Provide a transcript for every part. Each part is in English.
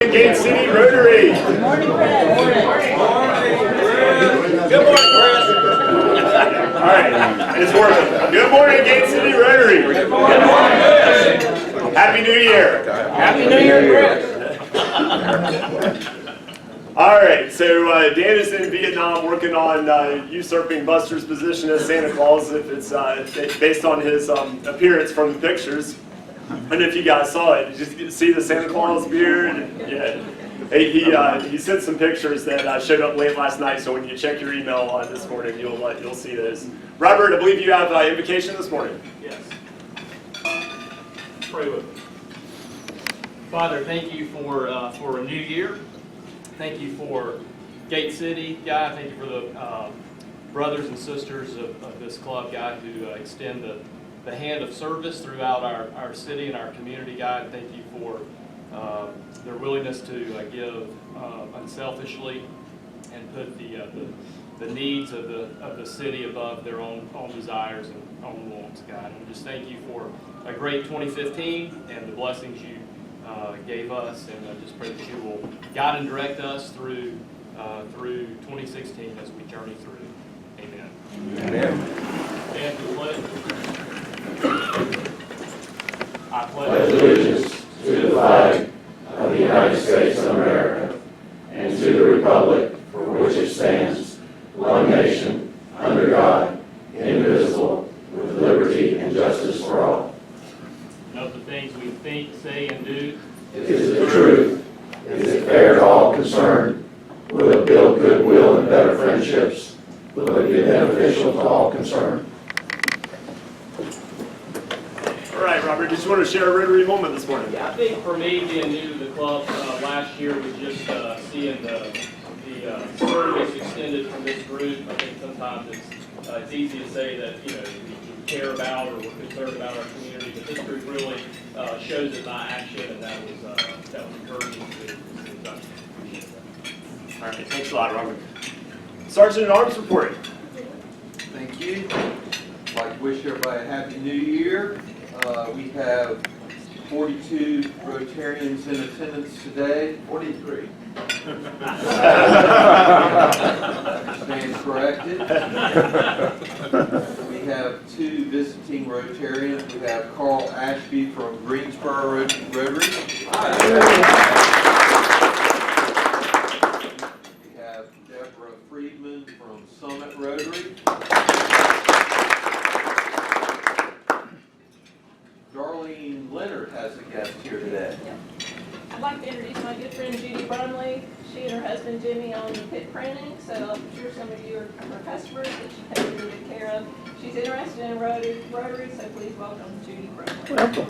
Gate City Rotary. Good morning, Chris. Good morning, Chris. All right, it's working. Good morning, Gate City Rotary. Good morning. Happy New Year. Happy New Year, Chris. All right, so Dan is in Vietnam working on usurping Buster's position as Santa Claus, if it's based on his appearance from the pictures. And if you guys saw it, did you see the Santa Claus beard? Yeah. He sent some pictures that showed up late last night, so when you check your email this morning, you'll see those. Robert, I believe you have invocation this morning. Yes. Pray with me. Father, thank you for a new year. Thank you for Gate City, God. Thank you for the brothers and sisters of this club, God, who extend the hand of service throughout our city and our community, God. Thank you for their willingness to give unselfishly and put the needs of the city above their own desires and own wants, God. And just thank you for a great 2015 and the blessings you gave us, and I just pray that you will guide and direct us through 2016 as we journey through. Amen. Amen. And to the pledge. I pledge allegiance to the flag of the United States of America and to the republic for which it stands, one nation, under God, indivisible, with liberty and justice for all. Of the things we think, say, and do. Is it truth? Is it fair to all concerned? Will it build goodwill and better friendships? Will it be beneficial to all concerned? All right, Robert, did you want to share a Rotary moment this morning? Yeah, I think for me, being new to the club last year was just seeing the service extended from this group. I think sometimes it's easy to say that we care about or we're concerned about our community, but this group really shows it by action, and that was encouraging to see. All right, thanks a lot, Robert. Sergeant at Arms report. Thank you. I'd like to wish everybody a happy new year. We have 42 Rotarians in attendance today. 43. Stand corrected. We have 2 visiting Rotarians. We have Carl Ashby from Greensboro Rotary. We have Deborah Friedman from Summit Rotary. Darlene Leonard has a guest here today. I'd like to introduce my good friend Judy Brumley. She and her husband Jimmy own pit printing, so I'm sure some of you are her customers that she takes really good care of. She's interested in Rotary, so please welcome Judy Brumley. Welcome.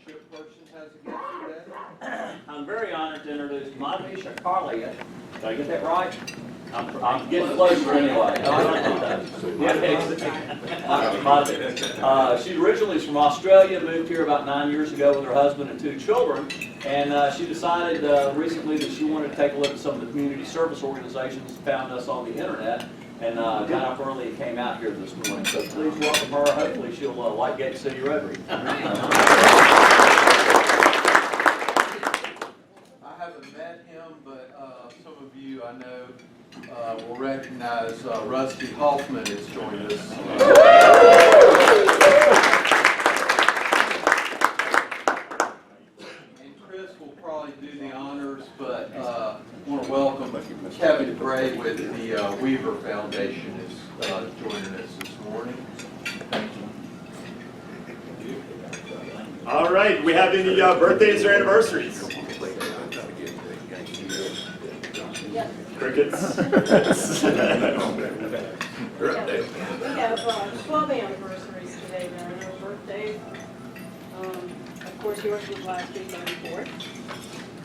Ship person has a guest today. I'm very honored to introduce Manisha Carlia. Did I get that right? I'm getting closer anyway. She originally is from Australia, moved here about 9 years ago with her husband and 2 children, and she decided recently that she wanted to take a look at some of the community service organizations, found us on the internet, and got up early and came out here this morning. So please welcome her. Hopefully she'll like Gate City Rotary. I haven't met him, but some of you I know will recognize Rusty Hoffman has joined us. And Chris will probably do the honors, but I want to welcome Kevin Gray with the Weaver Foundation is joining us this morning. Thank you. All right, we have any birthdays or anniversaries? Yep. Crickets. We have 12 anniversaries today, there are no birthdays. Of course, yours was last week on the 4th.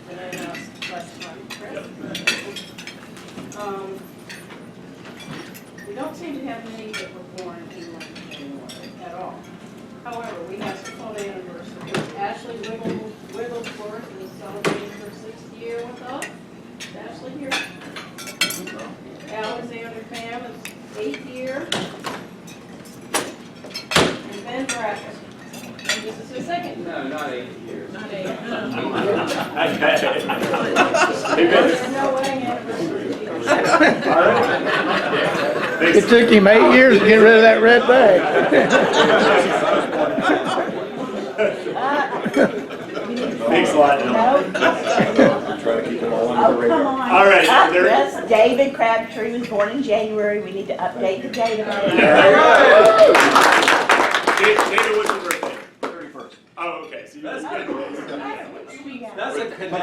And I announced last time, correct? We don't seem to have many that were born in January at all. However, we have some 12 anniversaries. Ashley Wigglesworth is celebrating her 6th year with us. Is Ashley here? Alexander Pham is 8th year. And Ben Brackett. And this is his 2nd year. No, not 8. Not 8. Okay. No wedding anniversary. All right. It took him 8 years to get rid of that red bag. Thanks a lot, Neil. Oh, come on. All right, there- Yes, David Crabtree was born in January. We need to update the date of it. David, what's your birthday? 31st. Oh, okay, so you must be That's a connection. I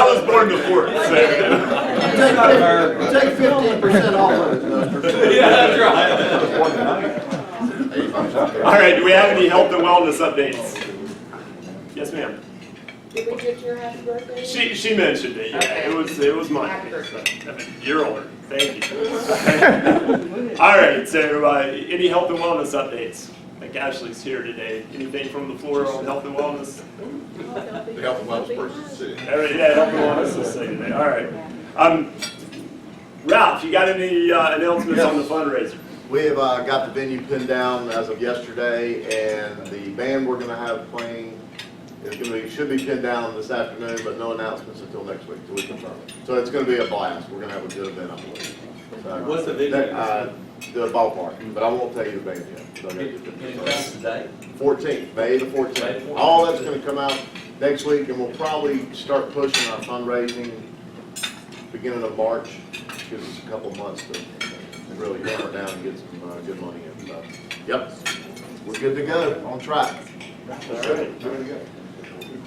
was born the 4th, so. Take 15% off of it. Yeah, that's right. All right, do we have any health and wellness updates? Yes, ma'am. Did we get your happy birthday? She mentioned it, yeah, it was mine. You're older, thank you. All right, so any health and wellness updates? I think Ashley's here today. Anything from the floor on health and wellness? The health and wellness person's sitting. All right, yeah, health and wellness will say today, all right. Ralph, you got any announcements on the fundraiser? We have got the venue pinned down as of yesterday, and the band we're gonna have playing is should be pinned down this afternoon, but no announcements until next week, till we confirm it. So it's gonna be a blast. We're gonna have a good event, I believe. So, What's the venue? The ballpark, but I won't tell you the band yet. So I gotta get Any the- plans today? 14th, May the 14th. All that's gonna come out next week, and we'll probably start pushing our fundraising beginning of March, gives us a couple months to really hammer down and get some good money in. So, yep, we're good to go, on track. All right.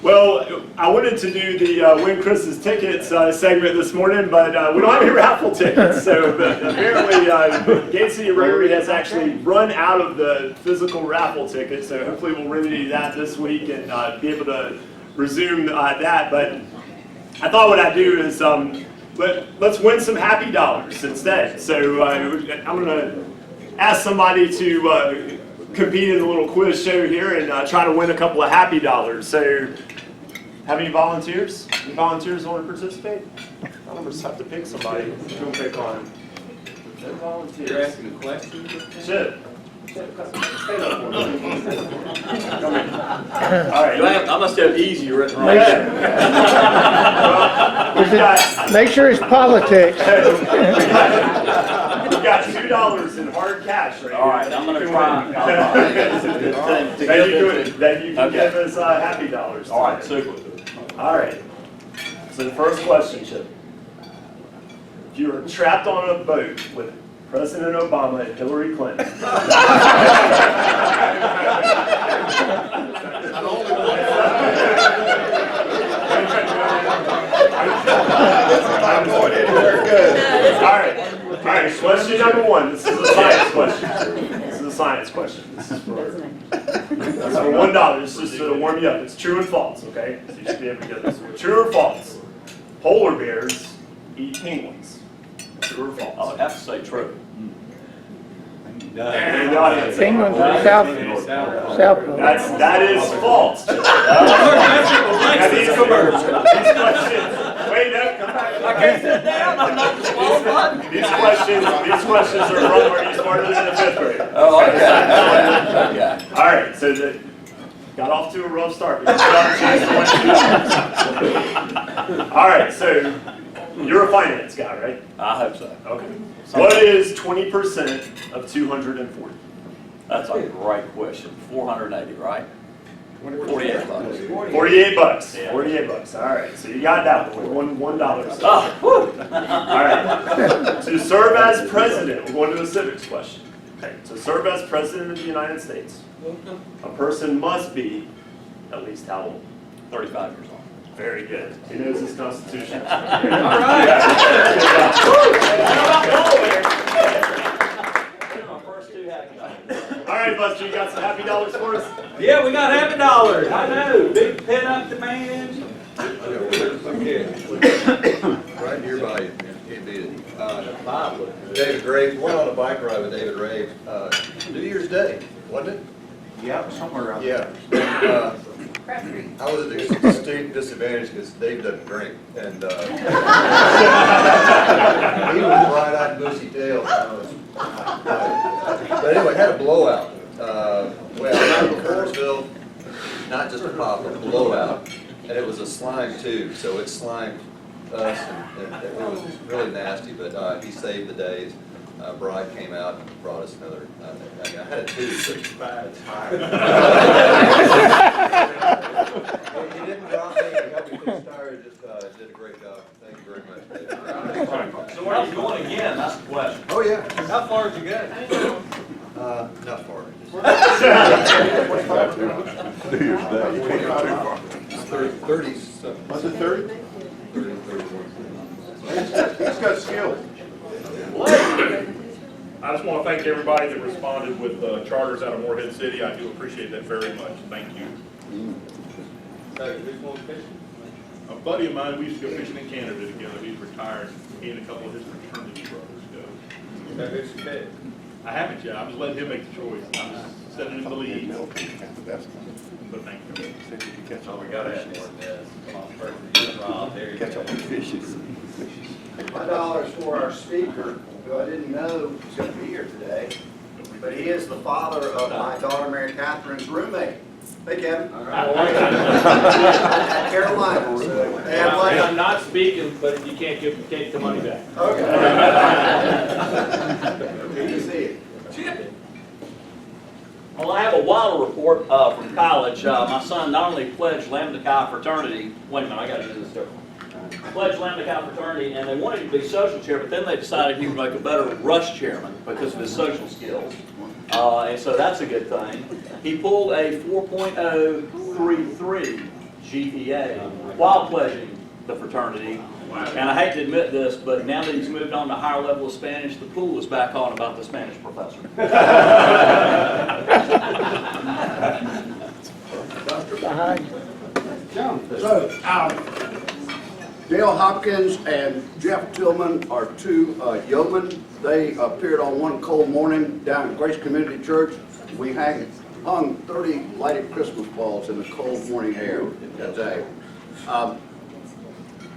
Well, I wanted to do the Win Chris's Tickets segment this morning, but we don't have any raffle tickets. So apparently, Gate City Rotary has actually run out of the physical raffle tickets. So hopefully we'll remedy that this week and be able to resume that. But I thought what I'd do is let's win some happy dollars instead. So I'm going to ask somebody to compete in a little quiz show here and try to win a couple of happy dollars. So, have any volunteers? Any volunteers want to participate? I'll just have to pick somebody. Who will pick on? No volunteers. You're asking a question? Chip. Stand up for me. Come here. All right. I must have easy written Make right sure- there. Well, we've got, Make sure it's politics. we've got $2 in hard cash right here. All right, I'm gonna try. That you can Okay. give us happy dollars. All right, super. All right. So the first question, Chip. If you were trapped on a boat with President Obama and Hillary Clinton. All right, question number 1. This is a science question. This is a science question. This is for $1. This is just to warm you up. It's true and false, okay? So you should be able to get this. True or false? Polar bears eat penguins. True or false? I would have to say true. And the audience. Penguins are south pole. That is false. Now, these questions. Wait, no, come back. I can't sit down, I'm not qualified. These questions are from Are You Smarter Than the 5th grade? Oh, okay. Okay. All right, so got off to a rough start. But you got a chance to win 2. All right, so you're a finance guy, right? I hope so. Okay. What is 20% of 240? That's a great question. 480, right? 48 bucks. $48. Yeah. $48. All right, so you got that one. $1. Oh, whew. All right. To serve as president, we're going to a civics question. Okay. To serve as president of the United States, a person must be at least how old? 35 years old. Very good. He knows his constitution. All right. My first 2 happy dollars. All right, Buster, you got some happy dollars for us? Yeah, we got happy dollars. I know. Big pin up demands. Right nearby you, it did. David Graves, went on a bike ride with David Graves, New Year's Day, wasn't it? Yeah, somewhere around. Yeah. I was at a distinct disadvantage because Dave doesn't drink, and he was bright-eyed, bushy-tailed. But anyway, had a blowout. Well, not just a pop, a blowout, and it was a slime tube, so it slimed us, and it was really nasty, but he saved the days. Bride came out and brought us another, I had a tube. He didn't drop me, he helped me fix tires, just did a great job. Thank you very much, David. So where are you going again? That's the question. Oh, yeah. How far did you go? Not far. New Year's Day. 30s. Was it 30? He's got skills. I just want to thank everybody that responded with charters out of Morehead City. I do appreciate that very much. Thank you. A buddy of mine, we used to go fishing in Canada together. He's retired. He and a couple of his fraternity brothers go. I haven't yet. I'm just letting him make the choice. I'm just setting him the lead. But thank you. Oh, we gotta add more than this. Come on, first, Rob, there you go. $5 for our speaker, who I didn't know was going to be here today, but he is the father of my daughter Mary Catherine's roommate. Hey, Kevin. At Carolina. So they have like I'm not speaking, but if you can't take the money back. Okay. Good to see you. Well, I have a wild report from college. My son not only pledged Lambda Chi fraternity, wait a minute, I got to do this different. Pledged Lambda Chi fraternity, and they wanted him to be social chair, but then they decided he would make a better rush chairman because of his social skills. And so that's a good thing. He pulled a 4.033 GPA while pledging the fraternity. And I hate to admit this, but now that he's moved on to a higher level of Spanish, the pool is back on about the Spanish professor. So, Dale Hopkins and Jeff Tillman are two yeomen. They appeared on one cold morning down at Grace Community Church. We hung 30 lighted Christmas balls in the cold morning air that day.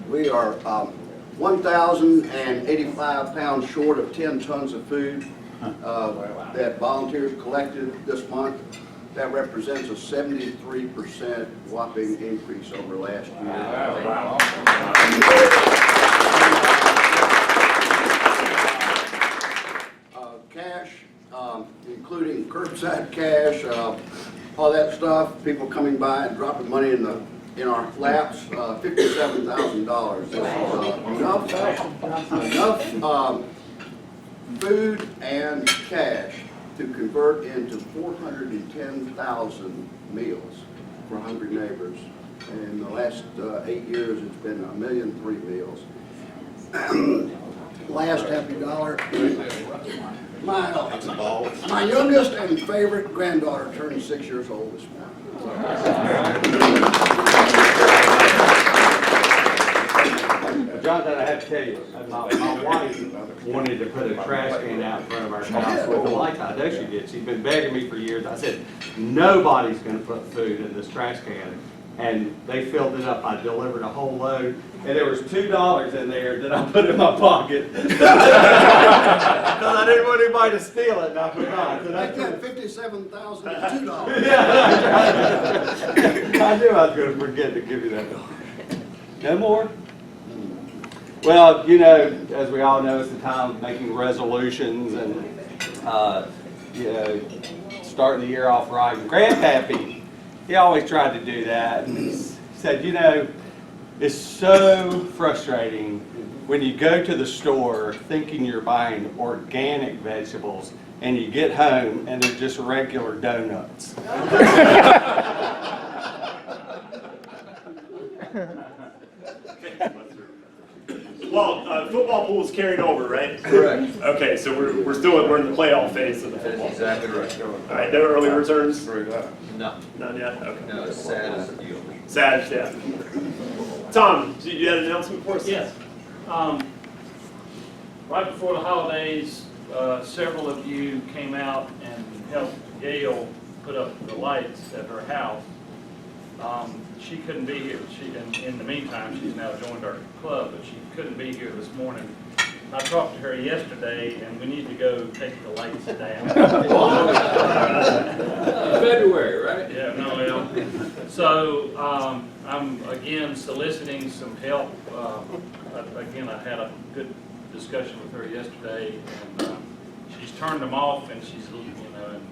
We are 1,085 pounds short of 10 tons of food that volunteers collected this month. That represents a 73% whopping increase over last year. Cash, including curbside cash, all that stuff, people coming by and dropping money in our laps, $57,000. Enough food and cash to convert into 410,000 meals for hungry neighbors. In the last 8 years, it's been 1,000,003 meals. Last happy dollar. My youngest and favorite granddaughter turned 6 years old this morning. Jonathan, I have to tell you, my wife wanted to put a trash can out in front of our house with the lights out. I know she did. She's been begging me for years. I said, nobody's going to put food in this trash can. And they filled it up. I delivered a whole load. And there was $2 in there that I put in my pocket. Because I didn't want anybody to steal it, and I forgot. So Make that $57,002. I knew I was going to forget to give you that. No more? Well, you know, as we all know, it's the time of making resolutions and, you know, starting the year off right. And Grandpappy, he always tried to do that. And he said, you know, it's so frustrating when you go to the store thinking you're buying organic vegetables and you get home and they're just regular donuts. Well, football pool's carried over, right? Correct. Okay, so we're in the playoff phase of the football. Exactly right. All right, no early returns? No. None yet? Okay. No, it's sad as a deal. Sad, yeah. Tom, you had an announcement for us? Yes. Right before the holidays, several of you came out and helped Gail put up the lights at her house. She couldn't be here. In the meantime, she's now joined our club, but she couldn't be here this morning. I talked to her yesterday, and we need to go take the lights down. February, right? Yeah, no, well, so, I'm again soliciting some help. Again, I had a good discussion with her yesterday, and, she's turned them off, and she's, and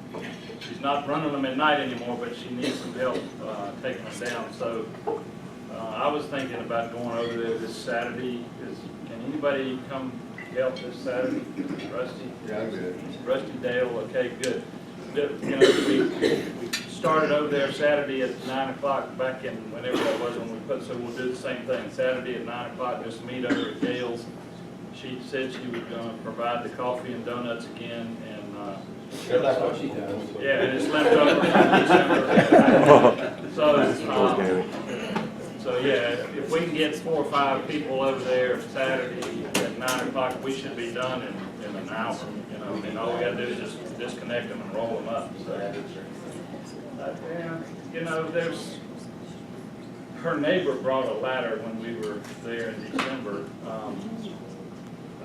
she's not running them at night anymore, but she needs some help, taking them down. So, I was thinking about going over there this Saturday. Can anybody come help this Saturday? Rusty? Yeah, I'm good. Rusty, Dale, okay, good. You know, we started over there Saturday at 9 o'clock back in whenever that was when we put, so we'll do the same thing. Saturday at 9 o'clock, just meet over at Gail's. She said she was going to provide the coffee and donuts again, and, That's what she does. yeah, and it's left over from December. So, yeah, if we can get 4 or 5 people over there Saturday at 9 o'clock, we should be done in an hour, you know, and all we gotta do is just disconnect them and roll them up, so. Yeah, you know, her neighbor brought a ladder when we were there in December.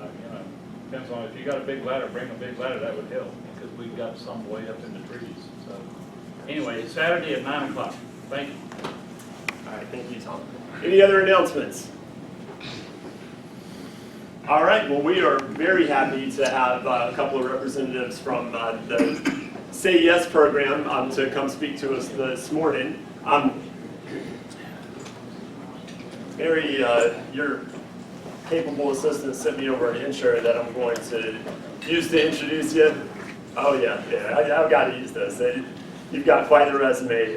You know, depends on, if you got a big ladder, bring a big ladder, that would help, because we've got some way up in the trees, so. Anyway, Saturday at 9 o'clock, thank you. All right, thank you, Tom. Any other announcements? All right, well, we are very happy to have a couple of representatives from the Say Yes program to come speak to us this morning. Mary, your capable assistant sent me over an intro that I'm going to use to introduce you. Oh, yeah, I've got to use this. You've got quite a resume.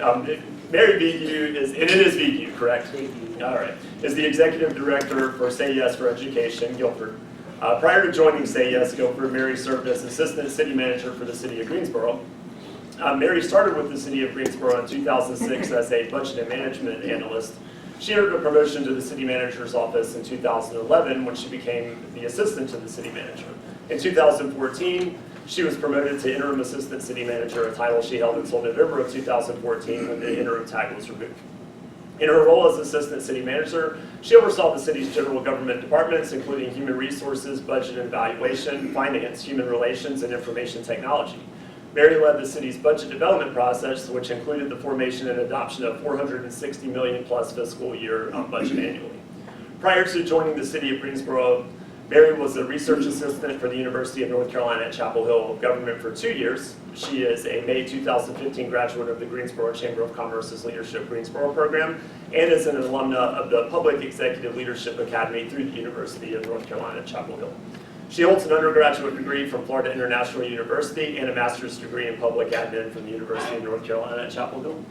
Mary Vigue is, and it is Vigue, correct? All right. Is the executive director for Say Yes for Education, Guilford. Prior to joining Say Yes Guilford, Mary served as assistant city manager for the city of Greensboro. Mary started with the city of Greensboro in 2006 as a budget and management analyst. She earned a promotion to the city manager's office in 2011 when she became the assistant to the city manager. In 2014, she was promoted to interim assistant city manager, a title she held until November of 2014 when the interim tag was removed. In her role as assistant city manager, she oversaw the city's general government departments, including human resources, budget and evaluation, finance, human relations, and information technology. Mary led the city's budget development process, which included the formation and adoption of $460 million plus fiscal year budget annually. Prior to joining the city of Greensboro, Mary was a research assistant for the University of North Carolina at Chapel Hill Government for 2 years. She is a May 2015 graduate of the Greensboro Chamber of Commerce's Leadership Greensboro program and is an alumna of the Public Executive Leadership Academy through the University of North Carolina at Chapel Hill. She holds an undergraduate degree from Florida International University and a master's degree in public admin from the University of North Carolina at Chapel Hill.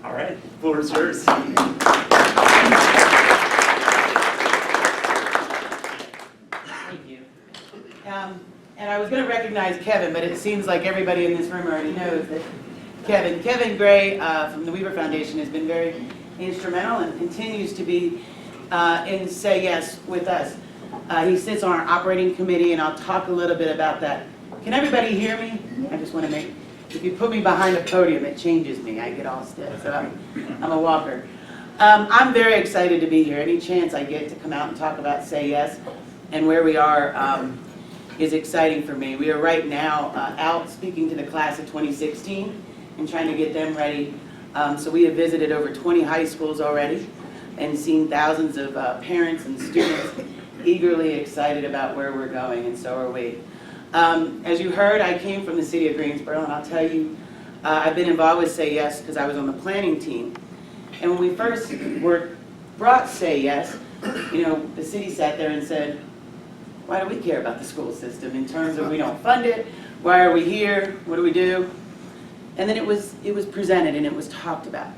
All right, floor is yours. And I was going to recognize Kevin, but it seems like everybody in this room already knows that Kevin Gray from the Weaver Foundation has been very instrumental and continues to be in Say Yes with us. He sits on our operating committee, and I'll talk a little bit about that. Can everybody hear me? I just want to make, if you put me behind a podium, it changes me. I get all stiff, so I'm a walker. I'm very excited to be here. Any chance I get to come out and talk about Say Yes and where we are is exciting for me. We are right now out speaking to the class of 2016 and trying to get them ready. So we have visited over 20 high schools already and seen thousands of parents and students eagerly excited about where we're going, and so are we. As you heard, I came from the city of Greensboro, and I'll tell you, I've been involved with Say Yes because I was on the planning team. And when we first brought Say Yes, you know, the city sat there and said, why do we care about the school system in terms of we don't fund it? Why are we here? What do we do? And then it was presented and it was talked about.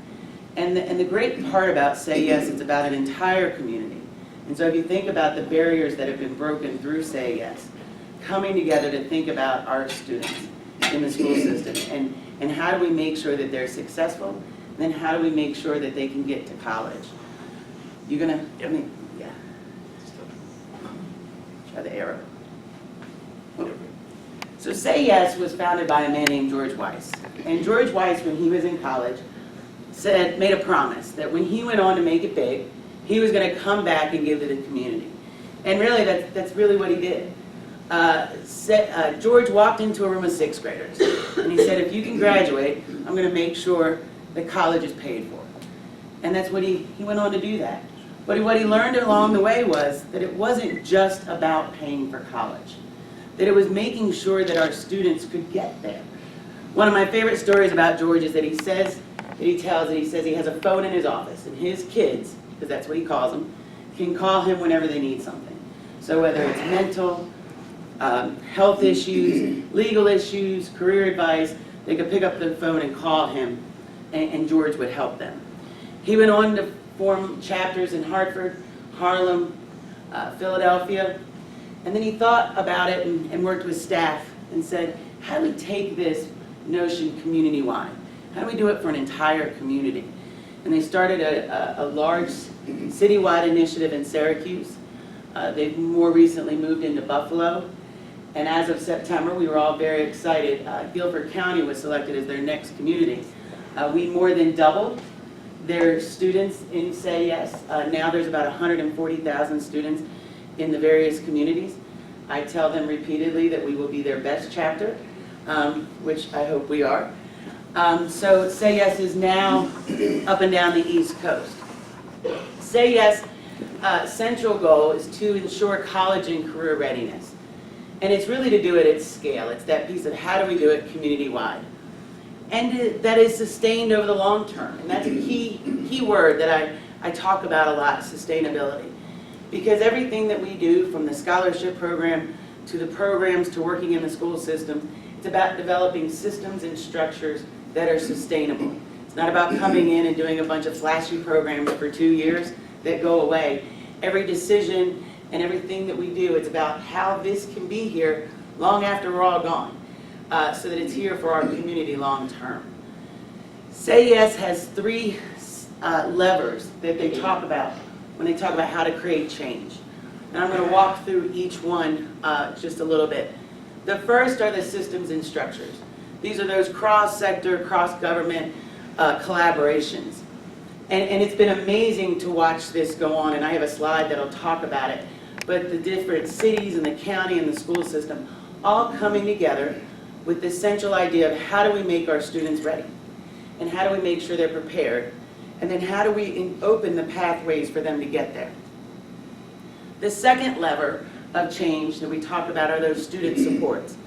And the great part about Say Yes, it's about an entire community. And so if you think about the barriers that have been broken through Say Yes, coming together to think about our students in the school system and how do we make sure that they're successful, and then how do we make sure that they can get to college. You gonna, I mean, yeah. Try the arrow. So Say Yes was founded by a man named George Weiss. And George Weiss, when he was in college, made a promise that when he went on to make it big, he was going to come back and give to the community. And really, that's really what he did. George walked into a room of 6th graders, and he said, if you can graduate, I'm going to make sure that college is paid for. And that's what he went on to do that. But what he learned along the way was that it wasn't just about paying for college, that it was making sure that our students could get there. One of my favorite stories about George is that he says he has a phone in his office, and his kids, because that's what he calls them, can call him whenever they need something. So whether it's mental, health issues, legal issues, career advice, they could pick up the phone and call him, and George would help them. He went on to form chapters in Hartford, Harlem, Philadelphia, and then he thought about it and worked with staff and said, how do we take this notion community-wide? How do we do it for an entire community? And they started a large citywide initiative in Syracuse. They've more recently moved into Buffalo. And as of September, we were all very excited. Guilford County was selected as their next community. We more than doubled their students in Say Yes. Now there's about 140,000 students in the various communities. I tell them repeatedly that we will be their best chapter, which I hope we are. So Say Yes is now up and down the East Coast. Say Yes central goal is to ensure college and career readiness. And it's really to do it at scale. It's that piece of how do we do it community-wide. And that is sustained over the long term. And that's a key word that I talk about a lot, sustainability. Because everything that we do, from the scholarship program to the programs to working in the school system, it's about developing systems and structures that are sustainable. It's not about coming in and doing a bunch of flashy programs for 2 years that go away. Every decision and everything that we do, it's about how this can be here long after we're all gone, so that it's here for our community long term. Say Yes has 3 levers that they talk about when they talk about how to create change. And I'm going to walk through each one just a little bit. The first are the systems and structures. These are those cross-sector, cross-government collaborations. And it's been amazing to watch this go on, and I have a slide that'll talk about it. But the different cities and the county and the school system all coming together with this central idea of how do we make our students ready? And how do we make sure they're prepared? And then how do we open the pathways for them to get there? The second lever of change that we talk about are those student supports.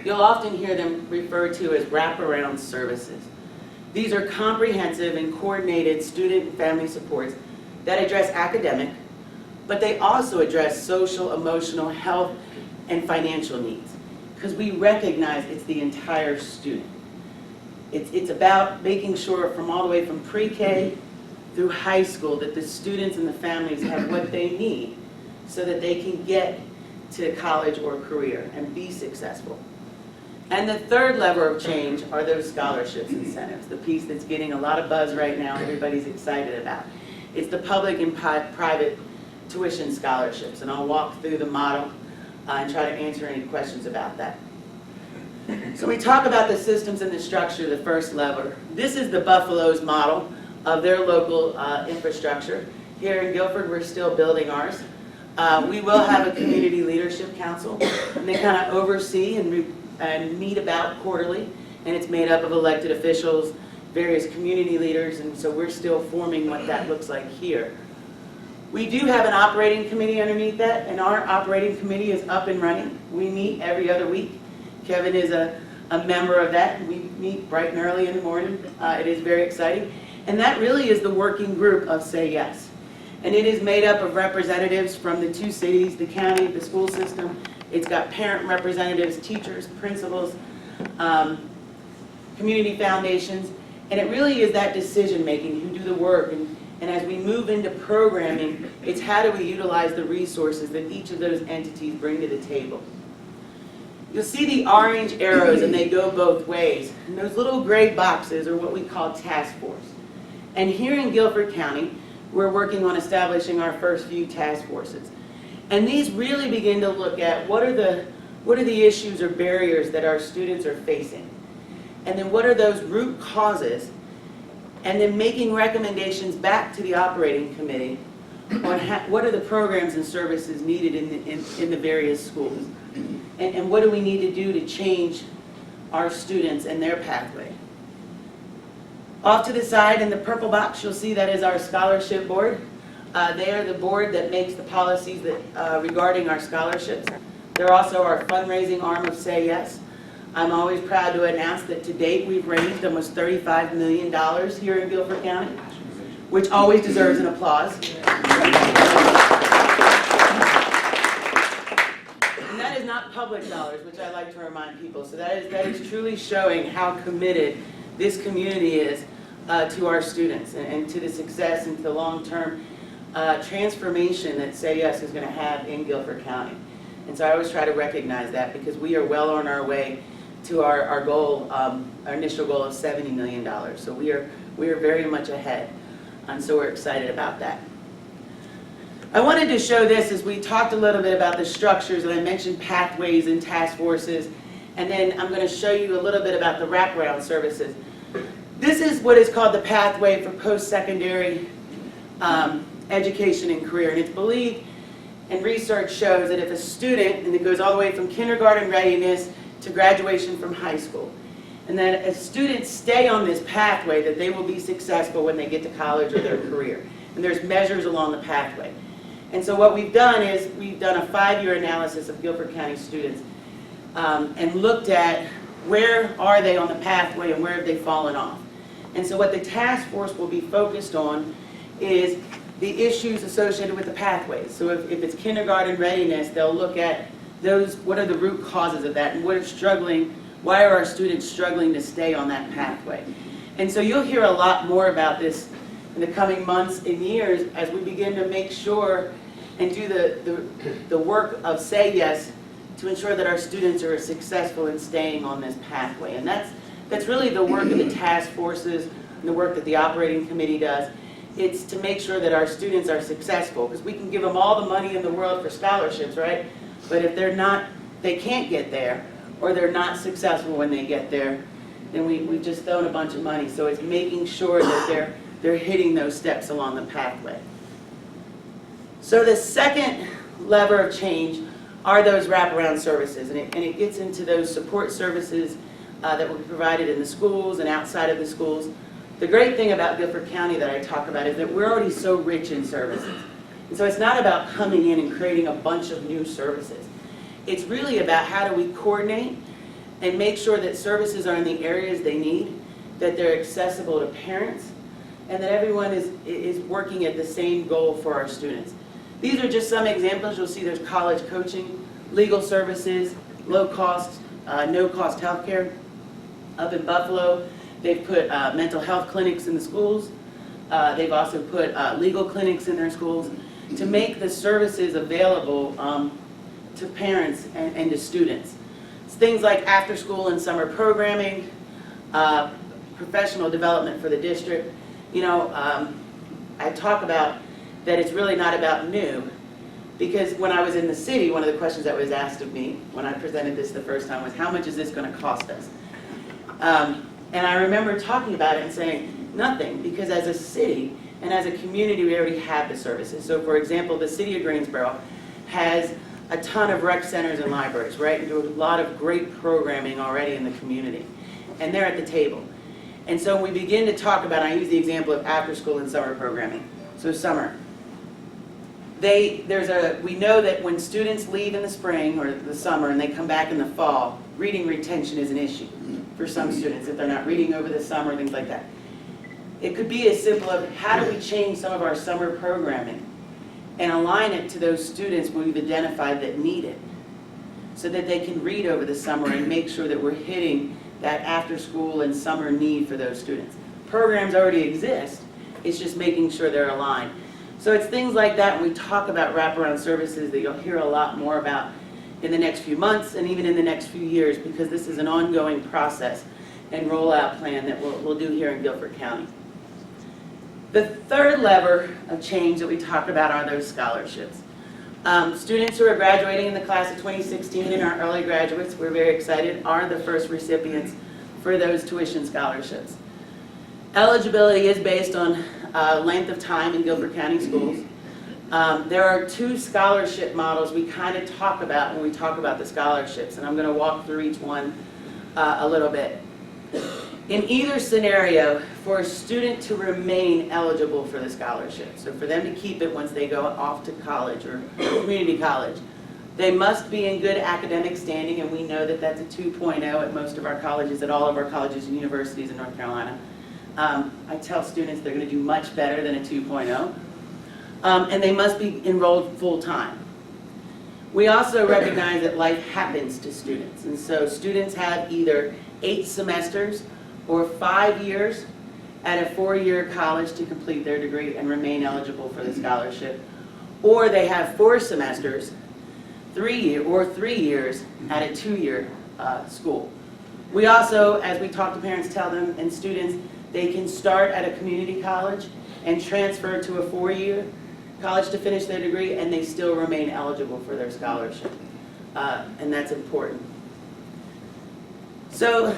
You'll often hear them referred to as wraparound services. These are comprehensive and coordinated student and family supports that address academic, but they also address social, emotional, health, and financial needs. Because we recognize it's the entire student. It's about making sure from all the way from pre-K through high school that the students and the families have what they need so that they can get to college or career and be successful. And the third lever of change are those scholarships incentives, the piece that's getting a lot of buzz right now, everybody's excited about. It's the public and private tuition scholarships, and I'll walk through the model and try to answer any questions about that. So we talk about the systems and the structure, the first lever. This is the Buffalo's model of their local infrastructure. Here in Guilford, we're still building ours. We will have a community leadership council, and they kind of oversee and meet about quarterly, and it's made up of elected officials, various community leaders, and so we're still forming what that looks like here. We do have an operating committee underneath that, and our operating committee is up and running. We meet every other week. Kevin is a member of that, and we meet bright and early in the morning. It is very exciting. And that really is the working group of Say Yes. And it is made up of representatives from the 2 cities, the county, the school system. It's got parent representatives, teachers, principals, community foundations, and it really is that decision-making, who do the work, and as we move into programming, it's how do we utilize the resources that each of those entities bring to the table. You'll see the orange arrows, and they go both ways. And those little gray boxes are what we call task force. And here in Guilford County, we're working on establishing our first few task forces. And these really begin to look at what are the issues or barriers that our students are facing. And then what are those root causes, and then making recommendations back to the operating committee on what are the programs and services needed in the various schools. And what do we need to do to change our students and their pathway. Off to the side in the purple box, you'll see that is our scholarship board. They are the board that makes the policies that, regarding our scholarships. They're also our fundraising arm of Say Yes. I'm always proud to announce that to date we've raised almost $35 million here in Guilford County, which always deserves an applause. And that is not public dollars, which I like to remind people. So that is truly showing how committed this community is to our students and to the success and to the long-term transformation that Say Yes is going to have in Guilford County. And so I always try to recognize that because we are well on our way to our goal, our initial goal of $70 million. So we are very much ahead, and so we're excited about that. I wanted to show this as we talked a little bit about the structures, and I mentioned pathways and task forces, and then I'm going to show you a little bit about the wraparound services. This is what is called the pathway for post-secondary education and career, and it's believed, and research shows that if a student, and it goes all the way from kindergarten readiness to graduation from high school, and that as students stay on this pathway, that they will be successful when they get to college or their career. And there's measures along the pathway. And so what we've done is we've done a 5-year analysis of Guilford County students and looked at where are they on the pathway and where have they fallen off. And so what the task force will be focused on is the issues associated with the pathways. So if it's kindergarten readiness, they'll look at those, what are the root causes of that, and why are our students struggling to stay on that pathway. And so you'll hear a lot more about this in the coming months and years as we begin to make sure and do the work of Say Yes to ensure that our students are successful in staying on this pathway. And that's really the work of the task forces and the work that the operating committee does. It's to make sure that our students are successful, because we can give them all the money in the world for scholarships, right? But if they can't get there, or they're not successful when they get there, then we've just thrown a bunch of money. So it's making sure that they're hitting those steps along the pathway. So the second lever of change are those wraparound services, and it gets into those support services that will be provided in the schools and outside of the schools. The great thing about Guilford County that I talk about is that we're already so rich in services. And so it's not about coming in and creating a bunch of new services. It's really about how do we coordinate and make sure that services are in the areas they need, that they're accessible to parents, and that everyone is working at the same goal for our students. These are just some examples. You'll see there's college coaching, legal services, low cost, no cost healthcare. Up in Buffalo, they've put mental health clinics in the schools. They've also put legal clinics in their schools to make the services available to parents and to students. It's things like after school and summer programming, professional development for the district. You know, I talk about that it's really not about new, because when I was in the city, one of the questions that was asked of me when I presented this the first time was, how much is this going to cost us? And I remember talking about it and saying, nothing, because as a city and as a community, we already have the services. So for example, the city of Greensboro has a ton of rec centers and libraries, right? And do a lot of great programming already in the community. And they're at the table. And so when we begin to talk about, I use the example of after school and summer programming. So summer. We know that when students leave in the spring or the summer and they come back in the fall, reading retention is an issue for some students if they're not reading over the summer, things like that. It could be as simple as how do we change some of our summer programming and align it to those students we've identified that need it, so that they can read over the summer and make sure that we're hitting that after school and summer need for those students. Programs already exist, it's just making sure they're aligned. So it's things like that when we talk about wraparound services that you'll hear a lot more about in the next few months and even in the next few years, because this is an ongoing process and rollout plan that we'll do here in Guilford County. The third lever of change that we talk about are those scholarships. Students who are graduating in the class of 2016 and our early graduates, we're very excited, are the first recipients for those tuition scholarships. Eligibility is based on length of time in Guilford County schools. There are two scholarship models we kind of talk about when we talk about the scholarships, and I'm going to walk through each one a little bit. In either scenario, for a student to remain eligible for the scholarship, so for them to keep it once they go off to college or community college, they must be in good academic standing, and we know that that's a 2.0 at most of our colleges, at all of our colleges and universities in North Carolina. I tell students they're going to do much better than a 2.0. And they must be enrolled full-time. We also recognize that life happens to students, and so students have either 8 semesters or 5 years at a 4-year college to complete their degree and remain eligible for the scholarship, or they have 4 semesters, 3 years at a 2-year school. We also, as we talk to parents, tell them, and students, they can start at a community college and transfer to a 4-year college to finish their degree, and they still remain eligible for their scholarship. And that's important. So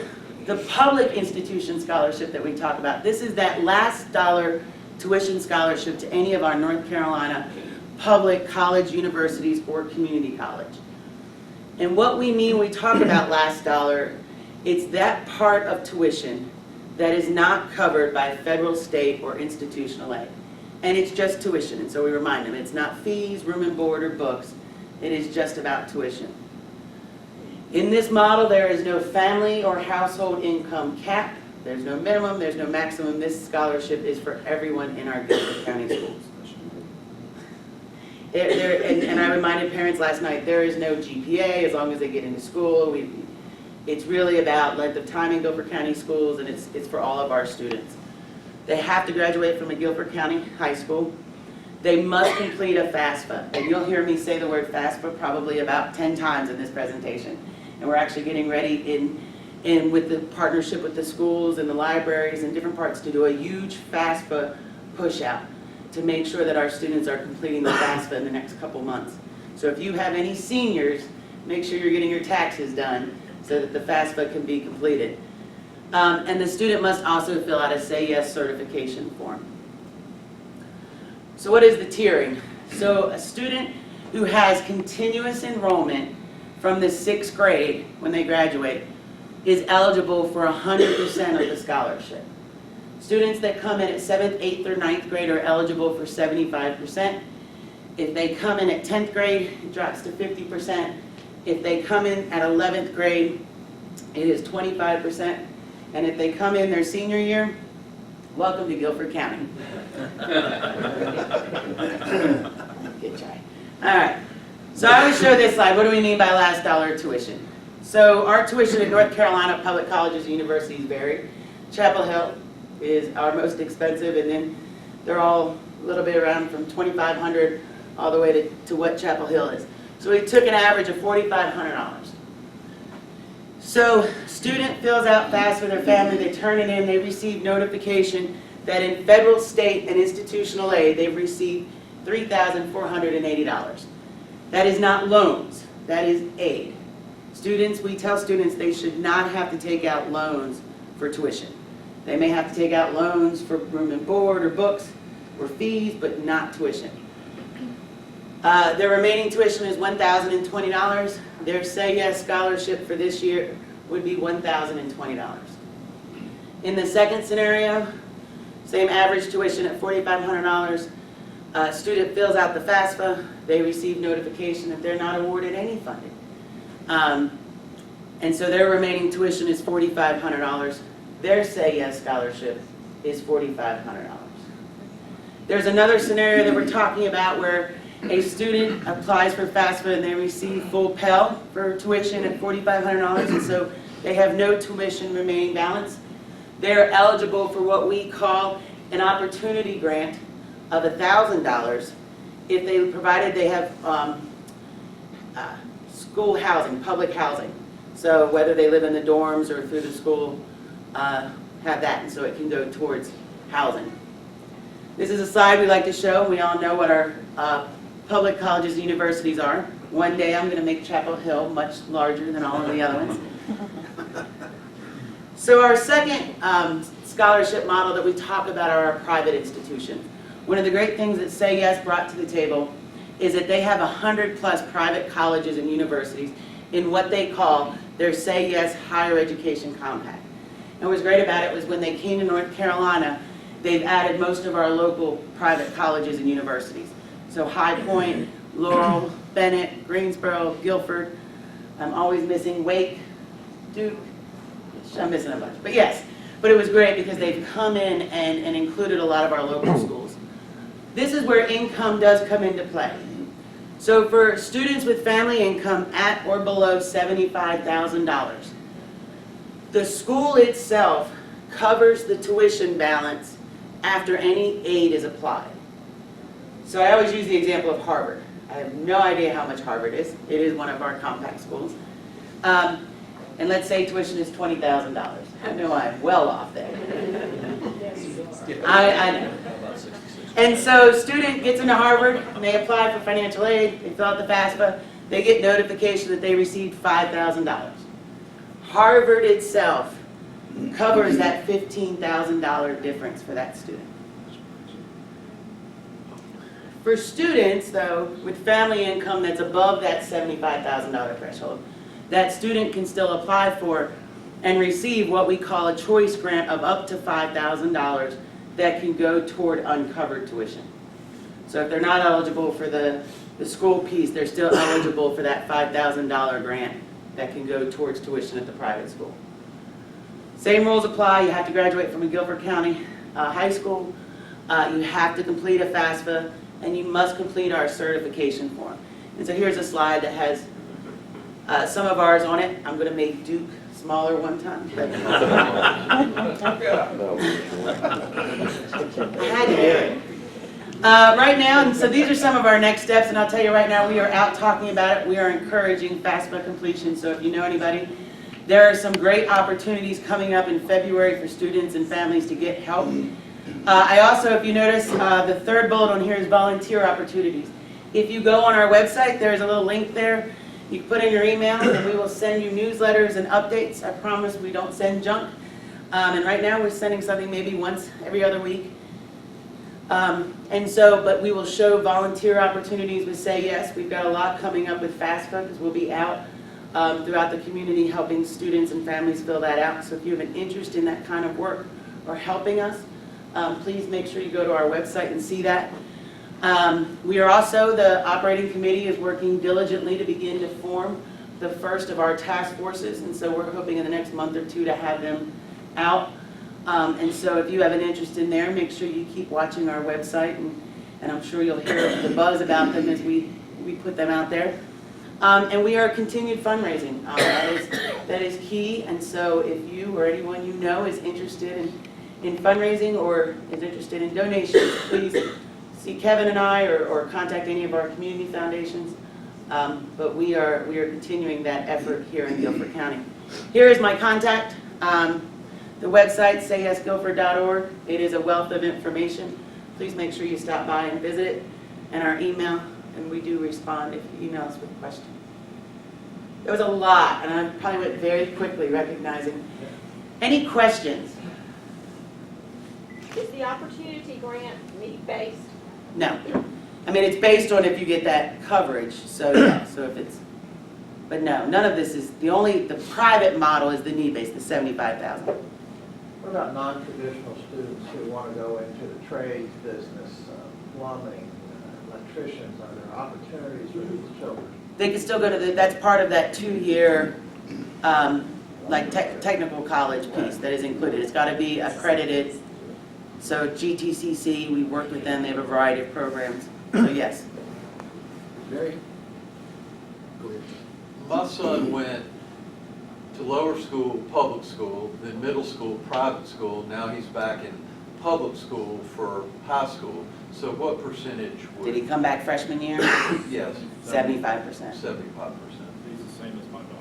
the public institution scholarship that we talk about, this is that last dollar tuition scholarship to any of our North Carolina public college, universities, or community college. And what we mean when we talk about last dollar, it's that part of tuition that is not covered by federal, state, or institutional aid. And it's just tuition, and so we remind them, it's not fees, room and board, or books. It is just about tuition. In this model, there is no family or household income cap. There's no minimum, there's no maximum. This scholarship is for everyone in our Guilford County schools. And I reminded parents last night, there is no GPA as long as they get into school. It's really about length of time in Guilford County schools, and it's for all of our students. They have to graduate from a Guilford County high school. They must complete a FAFSA, and you'll hear me say the word FAFSA probably about 10 times in this presentation. And we're actually getting ready with the partnership with the schools and the libraries and different parts to do a huge FAFSA push out to make sure that our students are completing the FAFSA in the next couple months. So if you have any seniors, make sure you're getting your taxes done so that the FAFSA can be completed. And the student must also fill out a Say Yes certification form. So what is the tiering? So a student who has continuous enrollment from the 6th grade when they graduate is eligible for 100% of the scholarship. Students that come in at 7th, 8th, or 9th grade are eligible for 75%. If they come in at 10th grade, it drops to 50%. If they come in at 11th grade, it is 25%. And if they come in their senior year, welcome to Guilford County. Good try. All right. So I always show this slide. What do we mean by last dollar tuition? So our tuition at North Carolina public colleges and universities vary. Chapel Hill is our most expensive, and then they're all a little bit around from $2,500 all the way to what Chapel Hill is. So we took an average of $4,500. So student fills out FAFSA for their family, they turn it in, they receive notification that in federal, state, and institutional aid, they've received $3,480. That is not loans, that is aid. Students, we tell students they should not have to take out loans for tuition. They may have to take out loans for room and board or books or fees, but not tuition. Their remaining tuition is $1,020. Their Say Yes scholarship for this year would be $1,020. In the second scenario, same average tuition at $4,500. Student fills out the FAFSA. They receive notification that they're not awarded any funding. And so their remaining tuition is $4,500. Their Say Yes scholarship is $4,500. There's another scenario that we're talking about where a student applies for FAFSA and they receive full Pell for tuition at $4,500, and so they have no tuition remaining balance. They're eligible for what we call an opportunity grant of $1,000 if they provided they have school housing, public housing. So whether they live in the dorms or through the school, have that, and so it can go towards housing. This is a slide we like to show. We all know what our public colleges and universities are. One day I'm going to make Chapel Hill much larger than all of the other ones. So our second scholarship model that we talk about are our private institutions. One of the great things that Say Yes brought to the table is that they have 100+ private colleges and universities in what they call their Say Yes Higher Education Compact. And what's great about it was when they came to North Carolina, they've added most of our local private colleges and universities. So High Point, Laurel, Bennett, Greensboro, Guilford, I'm always missing Wake, Duke, I'm missing a bunch, but yes. But it was great because they've come in and included a lot of our local schools. This is where income does come into play. So for students with family income at or below $75,000, the school itself covers the tuition balance after any aid is applied. So I always use the example of Harvard. I have no idea how much Harvard is. It is one of our compact schools. And let's say tuition is $20,000. I know I'm well off there. I know. And so student gets into Harvard, and they apply for financial aid, they fill out the FAFSA, they get notification that they received $5,000. Harvard itself covers that $15,000 difference for that student. For students, though, with family income that's above that $75,000 threshold, that student can still apply for and receive what we call a choice grant of up to $5,000 that can go toward uncovered tuition. So if they're not eligible for the school piece, they're still eligible for that $5,000 grant that can go towards tuition at the private school. Same rules apply. You have to graduate from a Guilford County high school. You have to complete a FAFSA, and you must complete our certification form. And so here's a slide that has some of ours on it. I'm going to make Duke smaller one time. But I had to do it. Right now, and so these are some of our next steps, and I'll tell you right now, we are out talking about it. We are encouraging FAFSA completion, so if you know anybody, there are some great opportunities coming up in February for students and families to get help. I also, if you notice, the third bullet on here is volunteer opportunities. If you go on our website, there's a little link there. You can put in your email, and we will send you newsletters and updates. I promise we don't send junk. And right now, we're sending something maybe once every other week. But we will show volunteer opportunities with Say Yes. We've got a lot coming up with FAFSA because we'll be out throughout the community helping students and families fill that out. So if you have an interest in that kind of work or helping us, please make sure you go to our website and see that. We are also, the operating committee is working diligently to begin to form the first of our task forces, and so we're hoping in the next month or two to have them out. And so if you have an interest in there, make sure you keep watching our website, and I'm sure you'll hear the buzz about them as we put them out there. And we are continued fundraising. That is key, and so if you or anyone you know is interested in fundraising or is interested in donations, please see Kevin and I or contact any of our community foundations. But we are continuing that effort here in Guilford County. Here is my contact. The website, sayyesguilford.org. It is a wealth of information. Please make sure you stop by and visit it. And our email, and we do respond if you email us with questions. There was a lot, and I probably went very quickly recognizing. Any questions? Is the opportunity grant need-based? No. I mean, it's based on if you get that coverage, so yeah, so if it's, but no, none of this is, the private model is the need-based, the $75,000. What about non-traditional students who want to go into the trades business, plumbing, electricians? Are there opportunities for these children? They can still go to that's part of that 2-year, technical college piece that is included. It's got to be accredited. So GTCC, we work with them. They have a variety of programs. So yes. Mary? Go ahead. My son went to lower school, public school, then middle school, private school. Now he's back in public school for high school. So what percentage would... Did he come back freshman year? Yes. 75%. 75%. He's the same as my daughter.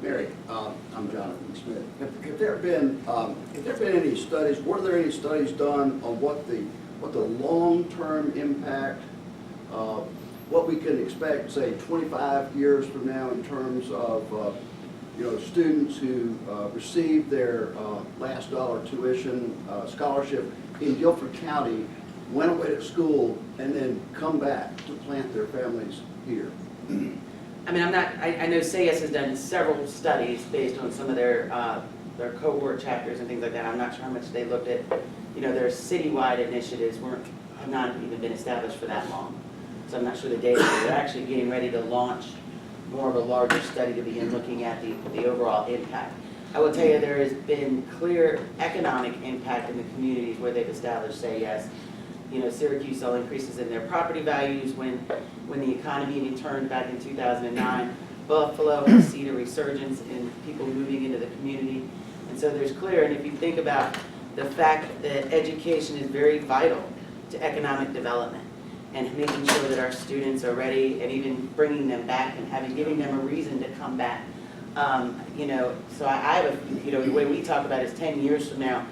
Mary, I'm Jonathan Smith. Have there been any studies? Were there any studies done on what the long-term impact, what we can expect, say, 25 years from now in terms of students who received their last dollar tuition scholarship in Guilford County, went away to school, and then come back to plant their families here. I mean, I know Say Yes has done several studies based on some of their cohort chapters and things like that. I'm not sure how much they looked at, their citywide initiatives have not even been established for that long. So I'm not sure the data, they're actually getting ready to launch more of a larger study to begin looking at the overall impact. I will tell you there has been clear economic impact in the communities where they've established Say Yes. Syracuse saw increases in their property values when the economy returned back in 2009. Buffalo has seen a resurgence in people moving into the community. And so there's clear, and if you think about the fact that education is very vital to economic development and making sure that our students are ready and even bringing them back and giving them a reason to come back. So I have the way we talk about it is 10 years from now,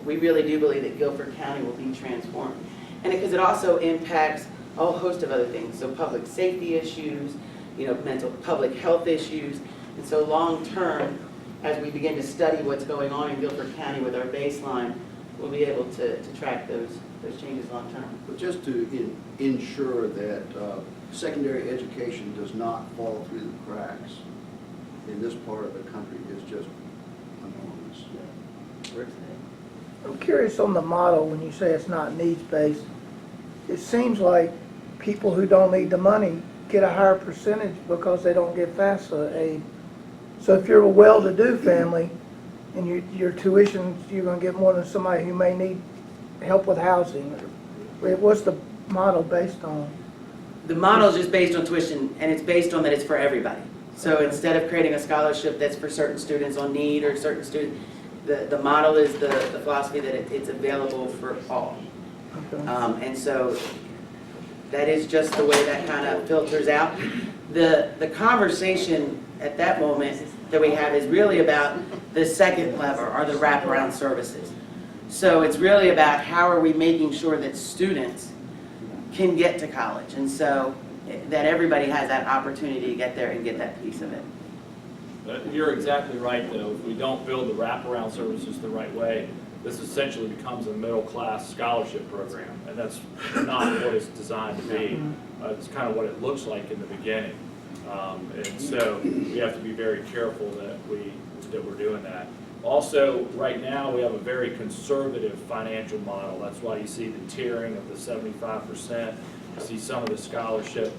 we really do believe that Guilford County will be transformed. And because it also impacts a whole host of other things, so public safety issues, mental public health issues. And so long term, as we begin to study what's going on in Guilford County with our baseline, we'll be able to track those changes long term. But just to ensure that secondary education does not fall through the cracks in this part of the country is just enormous. I'm curious on the model when you say it's not needs-based. It seems like people who don't need the money get a higher percentage because they don't get FAFSA aid. So if you're a well-to-do family and your tuition, you're going to get more than somebody who may need help with housing. What's the model based on? The model is just based on tuition, and it's based on that it's for everybody. So instead of creating a scholarship that's for certain students on need or certain students, the model is the philosophy that it's available for all. Okay. And so that is just the way that kind of filters out. The conversation at that moment that we have is really about the second lever, or the wraparound services. So it's really about how are we making sure that students can get to college, and so that everybody has that opportunity to get there and get that piece of it. You're exactly right, though. If we don't build the wraparound services the right way, this essentially becomes a middle-class scholarship program, and that's not what it's designed to be. It's kind of what it looks like in the beginning, and so we have to be very careful that we're doing that. Also, right now, we have a very conservative financial model. That's why you see the tiering of the 75%. You see some of the scholarship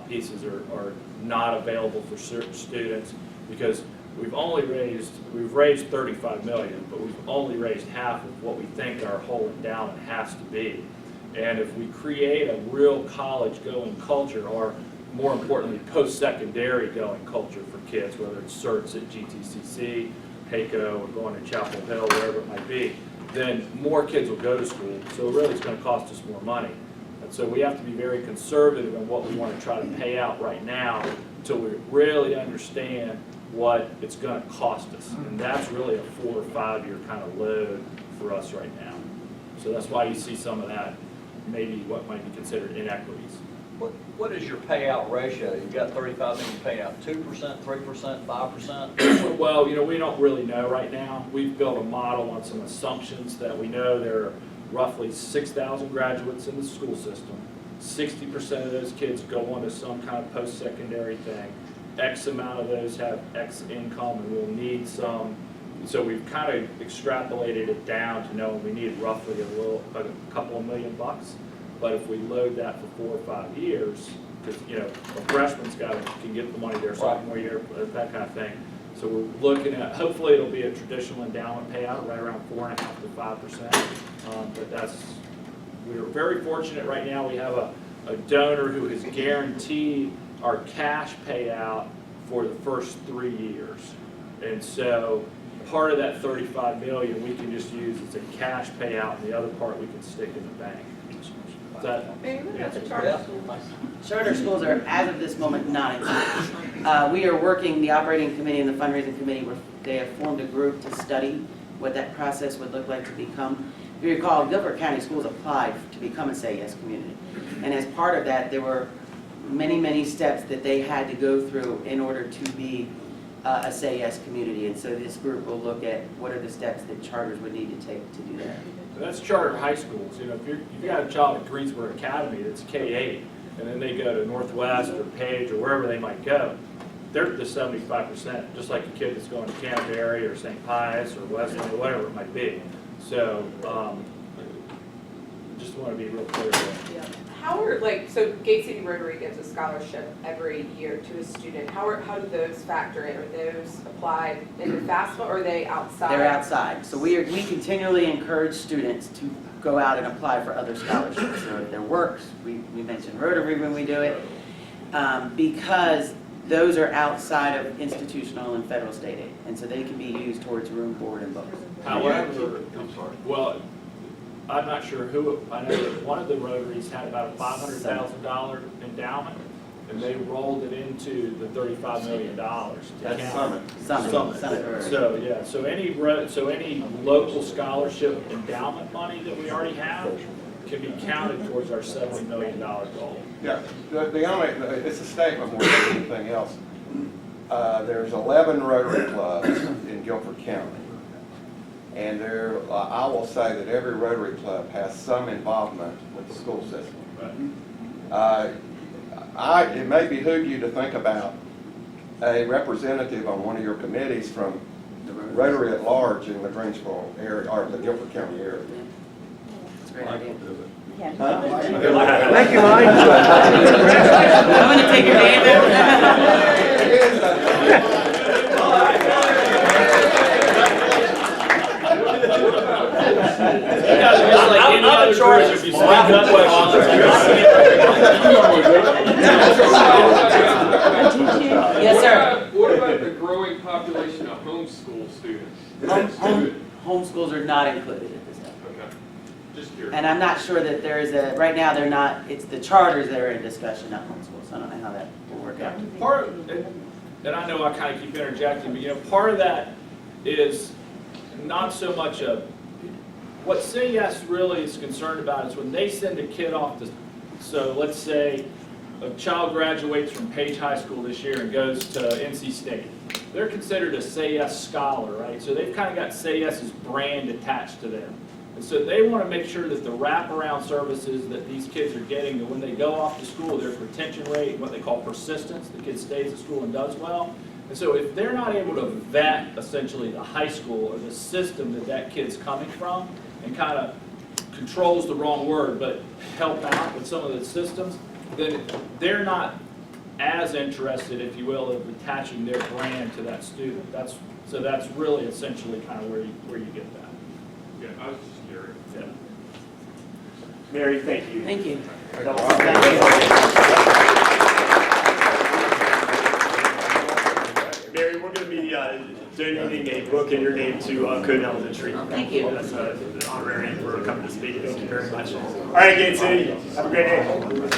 pieces are not available for certain students because we've raised 35 million, but we've only raised half of what we think our whole endowment has to be. And if we create a real college-going culture, or more importantly, post-secondary going culture for kids, whether it's certs at GTCC, HACO, or going to Chapel Hill, wherever it might be, then more kids will go to school. So really it's going to cost us more money. And so we have to be very conservative in what we want to try to pay out right now until we really understand what it's going to cost us. And that's really a 4 or 5 year kind of load for us right now. So that's why you see some of that, maybe what might be considered inequities. What is your payout ratio? You've got 35 million paying out 2%, 3%, 5%? Well, we don't really know right now. We've built a model on some assumptions that we know there are roughly 6,000 graduates in the school system. 60% of those kids go on to some kind of post-secondary thing. X amount of those have X income and will need some. So we've kind of extrapolated it down to knowing we need roughly a couple of $1 million. But if we load that for 4 or 5 years, because a freshman's can get the money their sophomore year, that kind of thing. So we're looking at, hopefully it'll be a traditional endowment payout right around 4.5% to 5%. But we're very fortunate right now. We have a donor who has guaranteed our cash payout for the first 3 years. And so part of that 35 million we can just use as a cash payout, and the other part we can stick in the bank. Maybe we got the charter schools. Charter schools are, as of this moment, not included. We are working, the operating committee and the fundraising committee, they have formed a group to study what that process would look like to become. If you recall, Guilford County Schools applied to become a Say Yes community. And as part of that, there were many, many steps that they had to go through in order to be a Say Yes community. And so this group will look at what are the steps that charters would need to take to do that. So that's charter high schools. You know, if you got a child at Greensboro Academy that's K-8, and then they go to Northwest or Page or wherever they might go, they're the 75%, just like a kid that's going to Canterbury or St. Pius or Wesley or whatever it might be. So, just want to be real clear there. How are, so Gate City Rotary gives a scholarship every year to a student. How do those factor in? Are those applied in the FAFSA or are they outside? They're outside. So we continually encourage students to go out and apply for other scholarships. So if there works, we mention Rotary when we do it, because those are outside of institutional and federal state aid. And so they can be used towards room, board, and books. However, well, I'm not sure who, I know that one of the Rotaries had about a $500,000 endowment, and they rolled it into the $35 million. That's Summit. So, yeah, so any local scholarship endowment money that we already have can be counted towards our $70 million goal. Yeah, the only, it's a statement more than anything else. There's 11 Rotary clubs in Guilford County. And there, I will say that every Rotary club has some involvement with the school system. It may behoove you to think about a representative on one of your committees from Rotary at large in the Greensboro area, or the Guilford County area. That's a great idea. Huh? Thank you, Mike. I'm going to take your name I'm in charge if you speak up Yes, sir. What about the growing population of homeschool students? Homeschools are not included at this time. Okay, just curious. And I'm not sure that there is right now they're not, it's the charters that are in discussion, not homeschools. So I don't know how that will work out. Part of, and I know I kind of keep interjecting, but part of that is not so much what Say Yes really is concerned about is when they send a kid off to, so let's say a child graduates from Page High School this year and goes to NC State. They're considered a Say Yes scholar, right? So they've kind of got Say Yes's brand attached to them. And so they want to make sure that the wraparound services that these kids are getting, that when they go off to school, their retention rate, what they call persistence, the kid stays at school and does well. And so if they're not able to vet essentially the high school or the system that kid's coming from, and kind of controls the wrong word, but help out with some of the systems, then they're not as interested, if you will, of attaching their brand to that student. So that's really essentially kind of where you get that. Yeah, I was just curious. Yeah. Mary, thank you. Thank you. Mary, we're going to be donating a book in your name to Coon Elementary. Thank you. That's an honorary for coming to speak. Thank you very much. All right, Gate City, have a great day.